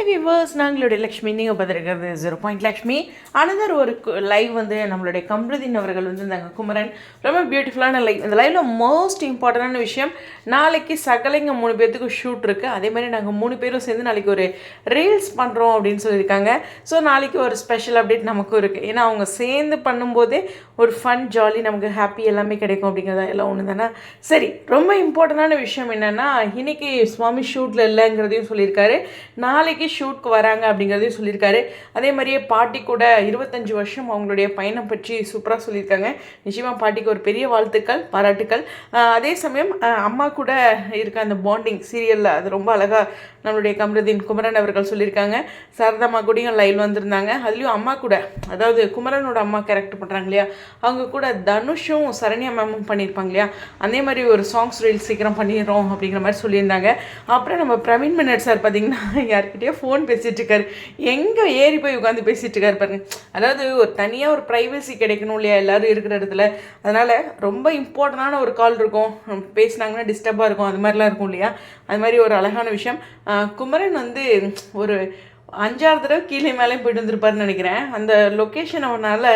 Hi viewers, நாங்களுடைய Lakshmi. நீங்கள் பார்த்துருக்கிறது 0 Lakshmi. Another ஒரு live வந்து நம்மளுடைய கம்ருதீன் அவர்கள் வந்து இருந்தாங்க. குமரன் ரொம்ப பியூட்டிஃபுல்லான லைவ். இந்த லைவில் மோஸ்ட் இம்பார்ட்டண்டான விஷயம், நாளைக்கு சகலைங்க 3 பேர்த்துக்கு ஷூட் இருக்குது. அதே மாதிரி நாங்கள் 3 பேரும் சேர்ந்து நாளைக்கு ஒரு ரீல்ஸ் பண்ணுறோம் அப்படின்னு சொல்லியிருக்காங்க. ஸோ நாளைக்கு ஒரு ஸ்பெஷல் அப்டேட் நமக்கும் இருக்குது. ஏன்னா அவங்க சேர்ந்து பண்ணும்போதே ஒரு ஃபன், ஜாலி, நமக்கு ஹாப்பி எல்லாமே கிடைக்கும் அப்படிங்கிறதா எல்லாம் ஒன்று தானே. சரி, ரொம்ப இம்பார்ட்டண்டான விஷயம் என்னென்னா, இன்றைக்கி சுவாமி ஷூட்டில் இல்லைங்கிறதையும் சொல்லியிருக்காரு. நாளைக்கு ஷூட்க்கு வராங்க அப்படிங்கிறதையும் சொல்லியிருக்காரு. அதே மாதிரியே பாட்டி கூட 25 வருஷம் அவங்களுடைய பயணம் பற்றி சூப்பராக சொல்லியிருக்காங்க. நிச்சயமாக பாட்டிக்கு ஒரு பெரிய வாழ்த்துக்கள், பாராட்டுக்கள். அதே சமயம் அம்மா கூட இருக்க அந்த பாண்டிங் சீரியலில் அது ரொம்ப அழகாக நம்மளுடைய கம்ருதீன் குமரன் அவர்கள் சொல்லியிருக்காங்க. சாரதாம்மா கூடயும் லைவ் வந்திருந்தாங்க. அதுலேயும் அம்மா கூட, அதாவது குமரனோட அம்மா கேரக்டர் பண்ணுறாங்க இல்லையா, அவங்க கூட தனுஷும் சரண்யா மேமும் பண்ணியிருப்பாங்க இல்லையா, அதே மாதிரி ஒரு சாங்ஸ் ரீல்ஸ் சீக்கிரம் பண்ணிடுறோம் அப்படிங்கிற மாதிரி சொல்லியிருந்தாங்க. அப்புறம் நம்ம பிரவீன் மன்னட் சார் பார்த்திங்கன்னா யார்கிட்டயோ ஃபோன் பேசிகிட்டு இருக்காரு. எங்கே ஏறி போய் உட்காந்து பேசிகிட்டு இருக்காரு பாருங்க. அதாவது ஒரு தனியாக ஒரு ப்ரைவசி கிடைக்கணும் இல்லையா எல்லோரும் இருக்கிற இடத்துல. அதனால் ரொம்ப இம்பார்ட்டண்டான ஒரு கால் இருக்கும், பேசினாங்கன்னா டிஸ்டர்பாக இருக்கும், அது மாதிரிலாம் இருக்கும் இல்லையா. அது மாதிரி ஒரு அழகான விஷயம். குமரன் வந்து ஒரு 5-6 தடவை கீழே மேலே போயிட்டு வந்துருப்பாருன்னு நினைக்கிறேன். அந்த லொக்கேஷன் அவனால்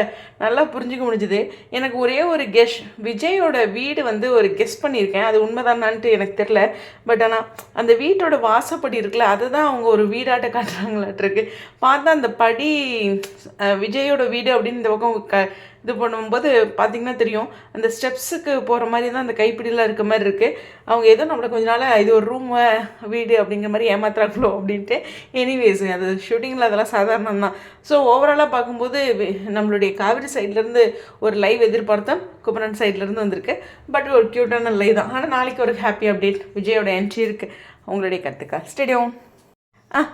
நல்லா புரிஞ்சிக்க முடிஞ்சுது. எனக்கு ஒரே ஒரு விஜயோட வீடு வந்து ஒரு கெஸ் பண்ணியிருக்கேன். அது உண்மைதானான்ட்டு எனக்கு தெரில. பட் ஆனால் அந்த வீட்டோட வாசப்படி இருக்குல்ல, அதை தான் அவங்க ஒரு வீடாட்ட காட்டுறாங்களாட்டிருக்கு. பார்த்தா அந்த படி விஜயோட வீடு அப்படின்னு இந்த பக்கம் இது பண்ணும்போது பார்த்திங்கன்னா தெரியும், அந்த ஸ்டெப்ஸுக்கு போகிற மாதிரி தான் அந்த கைப்பிடிலாம் இருக்க மாதிரி இருக்குது. அவங்க ஏதோ நம்மளை கொஞ்ச நாள் இது ஒரு ரூம் வீடு அப்படிங்கிற மாதிரி ஏமாத்துறாங்களோ அப்படின்ட்டு. எனிவேஸ், அது ஷூட்டிங்கில் அதெல்லாம் சாதாரணம் தான். ஸோ ஓவராலாக பார்க்கும்போது நம்மளுடைய காவிரி சைட்லேருந்து ஒரு லைவ் எதிர்பார்த்தோம், குமரன் சைட்லேருந்து வந்திருக்கு. பட் ஒரு க்யூட்டான லைவ் தான். ஆனால் நாளைக்கு ஒரு ஹாப்பி அப்டேட், விஜயோட என்ட்ரி இருக்குது. அவங்களுடைய கருத்துக்கள் ஸ்டேடியம்.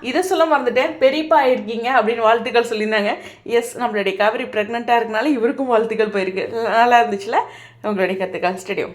இதை சொல்ல மறந்துட்டேன், பெரியப்பா ஆயிருக்கீங்க அப்படின்னு வாழ்த்துக்கள் சொல்லியிருந்தாங்க. எஸ், நம்மளுடைய காவிரி ப்ரெக்னெண்ட்டாக இருக்கனால இவருக்கும் வாழ்த்துக்கள் போயிருக்கு. நல்லா இருந்துச்சுல. உங்களுடைய கருத்துக்கள் ஸ்டேடியம்.